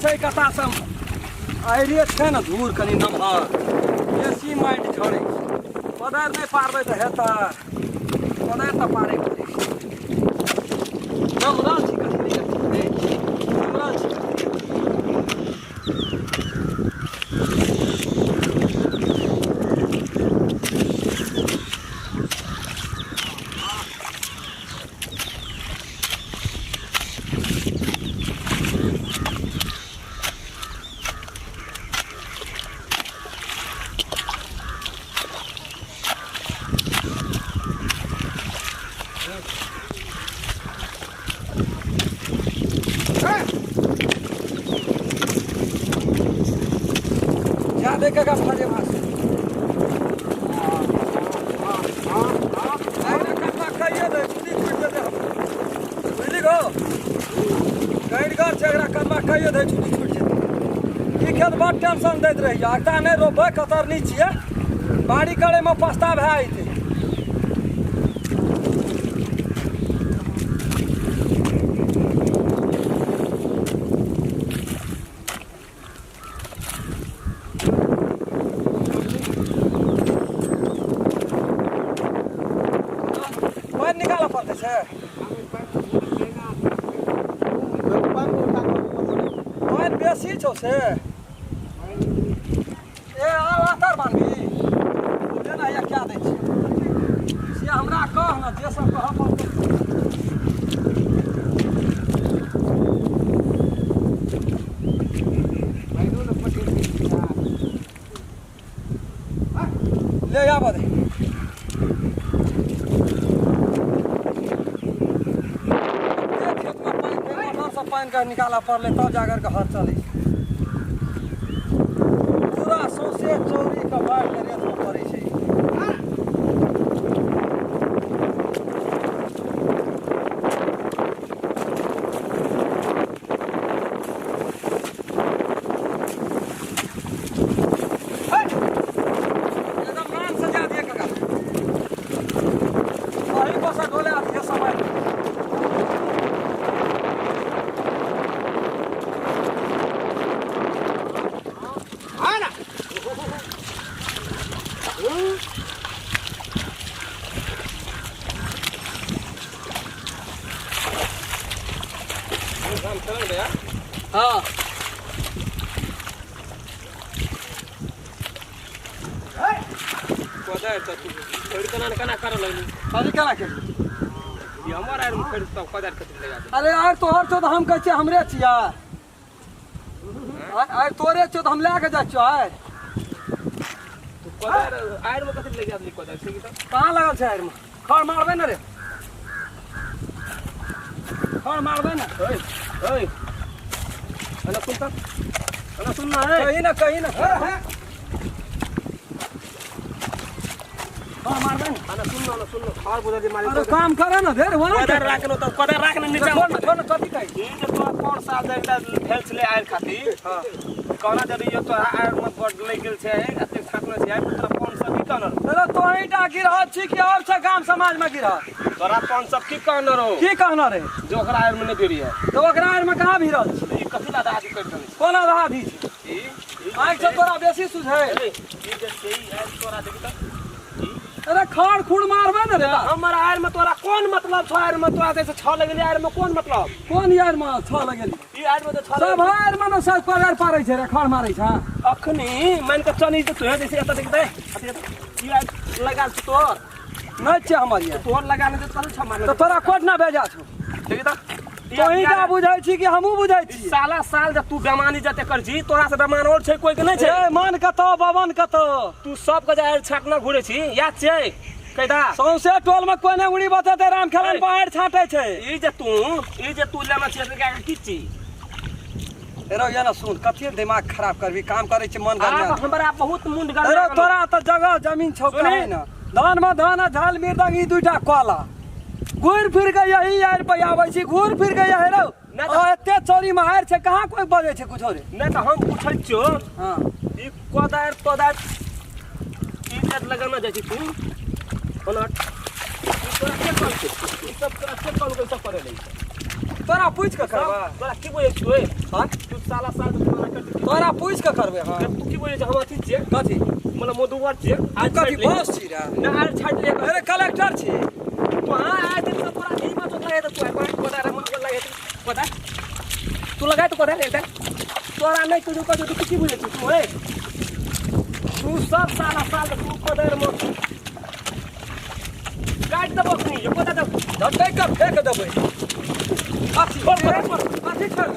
छै कता सब आइरे छै न धूर कनी नम्हर बेसी माटि झड़ै छै कोदारि नहि पारबै तऽ हेतै कोदारि तऽ पारै पड़ै छै नम्हर छी कथी नम्हर छी देखेगा फजे मास कहिए दे छुट्टी छूट दे बुझली गो गाड़ी घर छै एकरा कदमा कहिए दे छुट्टी छूट जेतै ई खेत बड़ टेंशन दैत रही अगता नहि रोपबै कतरनी छियै बाड़ी करैमे पछता भए जेतै निकाल पड़ते छै पानि बेसी छौ से ए आतर बान्ही जेना या क्या दै छै से हमरा कह ने जे सब कहऽ पड़तै ले आबऽ दे पानि का निकाला पड़ले तब जाकर के हाथ चले पूरा सौंसे चौरी के बाढ़ के रेत में पड़े छै एकदम मान सजा दिए काका वही बसा डोले आती है समय हाँ कोदारि त तू छोड़ कना कर लगली अरे कना के ये हमर आर में खरीद तब कोदारि कथि लगा दे अरे आर तोहर छौ त हम कहै छियै हमरे छियै आर तोरे छौ त हम लए के जाइ छियै तू कोदारि आर में कथि लगा दे कोदारि से त कहां लगल छै आर में खड़ मारबे न रे खड़ मारबे न ओए ओए अना सुन ना है कहीं ना हां मार दे अना सुन ना खार बुझा दे मारी अरे काम करे ना देर वना कोदार राखनो त कोदार राखने नीचे छोड़ कथि कहि ई जे तो कोन साल एकटा भेल छले आइल खातिर हां कोना जदी यो तो आइल मत बड लग गेल छै एते खाकलो छै आइल तोरा 500 की कहनर अरे तो एटा गिरह छी कि और से गाम समाज में गिरह तोरा 500 की कहनर हो की कहनर रे जो ओकरा आइल में नहीं गिरी है तो ओकरा आइल में कहां भिरल छी ई कथि ला दादी कर दे कोना रहा भी ई आइ से तोरा बेसी सुझै ई जे छै आइल तोरा देखि त अरे खाड़ खुड़ मारबे न रे हमर आइल में तोरा कोन मतलब छ आइल में तोरा जैसे छ लगली आइल में कोन मतलब कोन यार में छ लगली ई आइल में त छ सब आइल में न सब पगार पारै छै रे खाड़ मारै छै अखनी मान के चनी त तोहे जैसे एत देख दे ई आइल लगा छ तोर नै छै हमर यार तोर लगा नै त छ मार त तोरा कोट ना भेजा छ देखि त तोहीटा बुझै छी कि हमहू बुझै छी साला साल जब तू बेमानी जते कर छी तोरा से बेमान और छै कोई के नै छै ए मान कतो बवन कतो तू सब के जाय छाकना घुरे छी याद छै कैदा सौंसे टोल में कोने उड़ी बतते राम खेलन बाहर छाटे छै ई जे तू लेना छै के की छी एरो या ना सुन कथि दिमाग खराब करबी काम करे छै मन गरम हमरा बहुत मुंड गरम अरे तोरा त जगह जमीन छौ काहे ना धान में धान झाल मिर्दंग ई दुइटा कोला घूर फिर के यही यार पे आबै छी घूर फिर के यही रो एते चोरी मार छै कहां कोई बजे छै कुछो रे नै त हम पूछै छियो हां ई कोदार ई जत लगाना जाइ छी तू पलट ई तोरा के कर छै ई सब तोरा के कॉल कर सब करे ले तोरा पूछ के करबा तोरा की बोले छी ओए हां तू साला साल तोरा कर तोरा पूछ के करबे हां तू की बोले छी हम अथी छियै कथी मतलब मोदुवर छियै आज कथी बॉस छी रे ना आर छाट ले अरे कलेक्टर छी तो हां आए दिन तोरा ई बात लगे तो तू एक कोदा रे मन लगे कोदा तू लगाए तो कोदा रे तोरा नहीं तू की बोले छी तू ओए तू सब साला साल तू कोदा रे मन काट दबो नहीं ये कोदा दब झटकै के फेंक देबै अथी अथी कर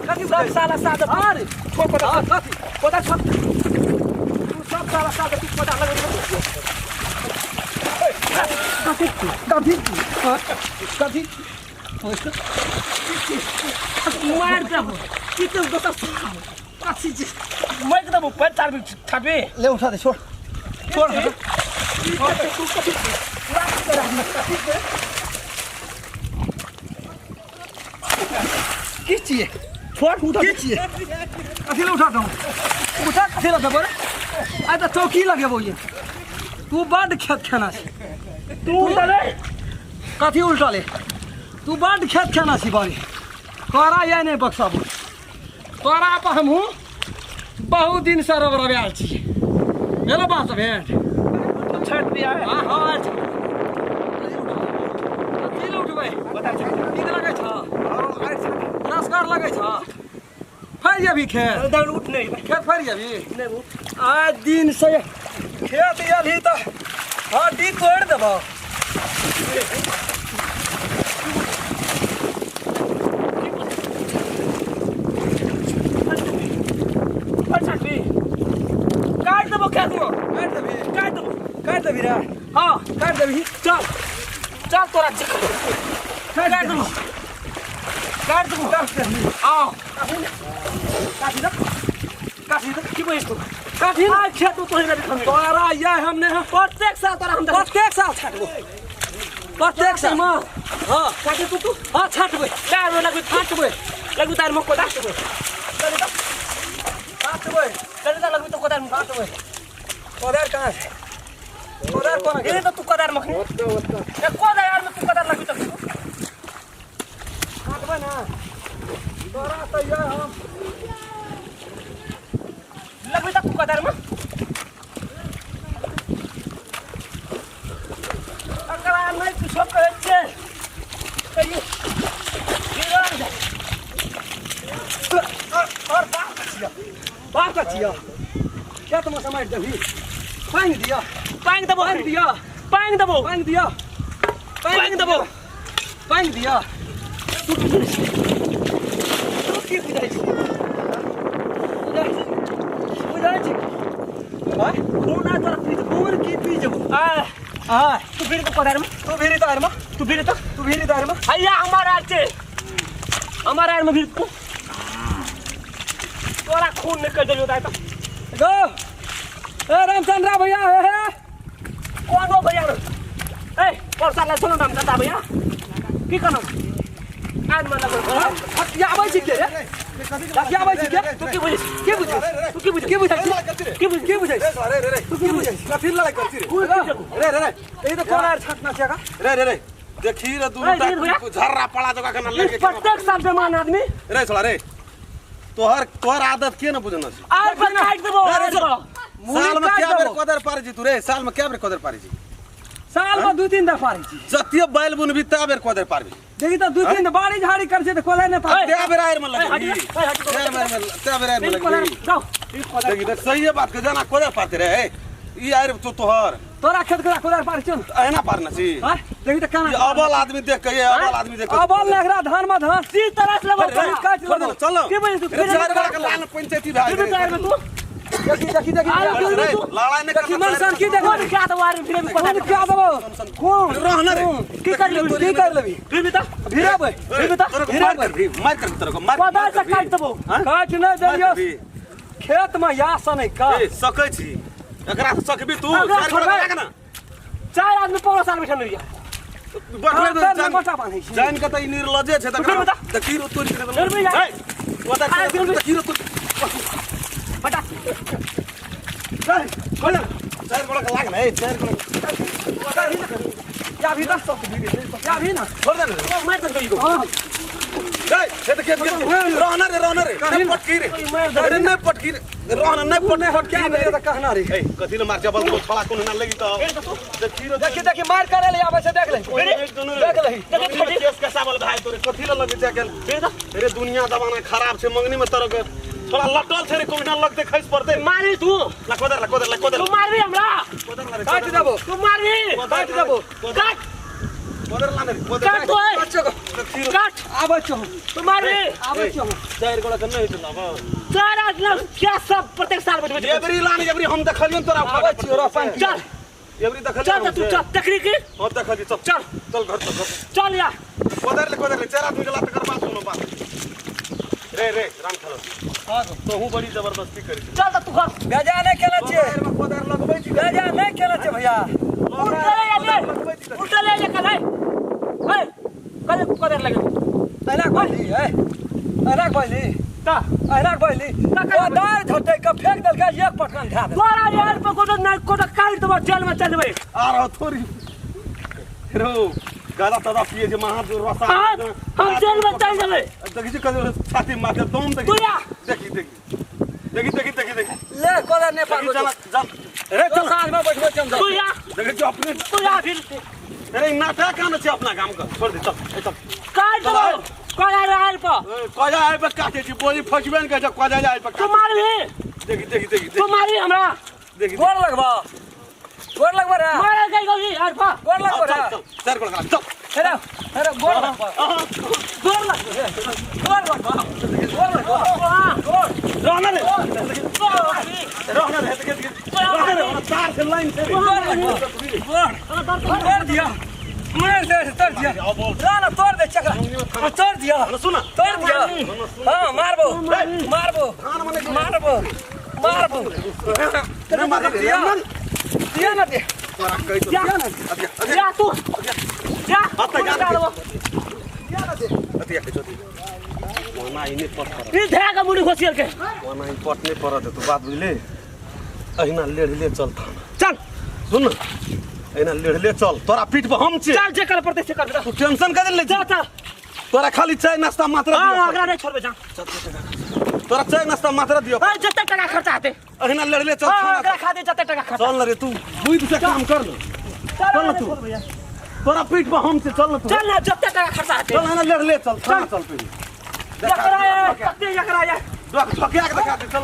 कथी सब साला साल अरे कोदा कोदा सब तू सब साला साल तू कोदा लगे कथी मार दबो कितने दोता कासी जी मैं दबो पर चार भी छाबे ले उठा दे छोड़ छोड़ तू कथी की चाहिए छोड़ उठा की चाहिए कथी ले उठा दूं उठा कथी ले देबो आ तो चौकी लगेबो ये तू बड़ खेत खाना छै तू उठा ले कथी उल्टा ले तू बड़ खेत खाना छी बारी तोरा ये नहीं बक्साबो तोरा पर हमहू बहुत दिन से रबरब्याल छी मेरा बात भेंट छट दिया है हां हां कथी ले उठबै बता नीक लगे छ नमस्कार लगे छ फैर जेबी खेत दौड़ उठ नहीं खेत फैर जेबी नहीं उठ आज दिन से खेत अभी तो हड्डी तोड़ देबो काट दबो क्या तू काट देबी रे हां काट देबी चल चल तोरा चेक काट दबो आओ काटी दो की बोलिस तू काटी ना खेत तो तोहरा भी खमे तोरा ये हमने प्रत्येक साल तोरा हम प्रत्येक साल छाटबो प्रत्येक साल हां काटी तू हां छाटबे तार में लगू छाटबे लगू तार में कोदा छाटबे चल लगू तो कोदार में छाटबे कोदार कहां है कोदार कोना ये तो तू कोदार में ये कोदार यार में तू कोदार लगू तो छाटबे ना तोरा तो ये हम लगू तो तू कोदार में अकरा नहीं कुछ करे छे ये और बात छिया क्या तुम समझ देबी पानी दिया पानी दबो पानी दिया पानी दबो पानी दिया पानी दबो पानी दिया तू की बुझाई बुझाई छी हां कोना तोरा पी कौन की पी जब आ तू फिर तो कोदार में तू भेरी तार में तू फिर तो तू भेरी तार में भैया हमारा आचे हमारा में फिर तू तोरा खून निकल जाई होता है तो गो ए रामचंद्र भैया हे कौन हो भैया ए और साला सुनो नाम दादा भैया की करना आज मन लगा हटिया आबै छी के रे हटिया आबै छी के तू की बुझे के बुझे तू की बुझे के बुझे के बुझे के बुझे रे रे रे तू के बुझे ना फिर लड़ाई करती रे रे रे ए तो कोना छाटना छका रे रे रे देखी रे तू झर्रा पड़ा जगह के ना लेके प्रत्येक साल बेमान आदमी रे छोड़ा रे तोहर आदत के न बुझना छी आज पर काट देबो साल में क्या बेर कदर पारे जी तू रे साल में क्या बेर कदर पारे जी साल में दू तीन दफा छी जतिय बैल बुनबी ता बेर कदर पारबी देखी तो दू तीन बाड़ी झाड़ी कर छै त कोला ने पा त्या बेर आयर में लगी त्या बेर आयर में लगी जाओ देखी तो सही बात के जाना कदर पाते रे ई आयर तो तोहर तोरा खेत के कोला पार छन एना पारना छी हां देखी तो काना ये अबल आदमी देख के ये अबल आदमी देख के अबल लेखरा धान में धान सी तरह से लगो काट लो चलो के बोले तू रे चार बड़ा के लाल पंचायती भाई फिर तार में तू देखी लड़ाई ने देखी मनसन की देखो कौन क्या दवार फिर भी कौन क्या दबो कौन रहना रे की कर लेबी फिर भी तो भिरा भाई फिर भी तो मार कर तेरे को मार कोदार से काट देबो काट न देलियो खेत में यास नहीं का ए सकै छी एकरा सकबी तू एकरा चार छोड़बे। बड़ा ना चार आदमी 5 साल बैठल रहिया बढ़ले मोटा बांधै छी जान के त ई निर्लजे छै फिर बता। त खीरो तोड़ के फिर भी जा। ओदा आ, फिर भी। खीरो तोड़ बटा चल खोल चार बड़ा के लाग ना ए चार बड़ा या भी ना या भी ना छोड़ दे ना मार कर दो हां ये देखिए रहना रे नहीं पटकी रे अरे नहीं पटकी रे रहना नहीं पटने हट क्या रे तो कहना रे कथि ले मार जबल को थोड़ा कोन ना लगी तो देखी मार करे ले आवे से देख ले देख ले केस का सावल भाई तोरे कथि ले लगे जाके अरे दुनिया जमाना खराब छे मंगनी में तरह के थोड़ा लटल छे रे कोई ना लगते खइस पड़ते मारी तू लकोदर तू मारबी हमरा काट देबो तू मारबी काट देबो काट कोदर लाने काट तो है बच्चो काट आवे छो तू मारबी आवे छो चार गोला करना है तो सारा ना क्या सब प्रत्येक साल बैठ एवरी लाने एवरी हम देखलियन तोरा आवे छो रो पान चल एवरी देखलियन चल तू चल तकरीकी हां देखली चल घर चल चल या कोदर ले चार आदमी के लात कर बात सुनो बात रे राम खलो हां तो हूं बड़ी जबरदस्ती करी चल तू घर बेजा नहीं खेला छे कोदर लगबै छी बेजा नहीं खेला छे भैया उल्टा ले जा कल है कल कदर लगे ऐना कोइली ऐना कोइली ता ऐना कोइली ओ दार धटे के फेंक देल के एक पटकन खा दे तोरा यार पे को ना को काट देबो जेल में चल देबे आ रहो थोड़ी रो गाला तदा पिए जे महा रसा हम जेल में चल देबे देखि कदर छाती माथे दम देखि तू या देखि ले कोला नेपाल जा रे तो साथ में बैठबो चल तू या देखि जो अपने तू या फिर अरे नाटक कान छे अपना काम का छोड़ दे चल काट देबो कोला यार पे कजा आइ पे काटे छी बोली फसबेन के कजा आइ पे तू मारबी देखि तू मारबी हमरा देखि गोर लगबा रे मार गई गई यार पा गोर लगबा रे चार गोल चल अरे गोर लगबा गोर लग गोर लगबा रहना रे देखि तार से लाइन से तोड़ दिया मार दे तोड़ दिया राना तोड़ दे चक्रा तोड़ दिया सुन तोड़ दिया हां मारबो तेरे मार दिया ना दे तोरा कहि तो या तू या दिया ना दे अतिया के जोती वना इने पट ई धरा का मुड़ी घोसियल के वना इ पट नहीं पड़त तू बात बुझले अहिना लेढ़ले चल चल सुन अहिना लेढ़ले चल तोरा पीठ पे हम छे चल जे कर पड़ते से कर तू टेंशन कर ले जा जा तोरा खाली चाय नाश्ता मात्र हां अगला नहीं छोड़बे जा तोरा चाय नाश्ता मात्र दियो हां जते टका खर्चा आते अहिना लेढ़ले चल हां अगला खा दे जते टका खर्चा चल रे तू बुझ से काम कर ले चल ना तू तोरा पीठ पे हम से चल ना तू चल ना जते टका खर्चा आते चल ना लेढ़ले चल चल पीठ यकरा ये कते यकरा ये ठकिया के दिखा दे चल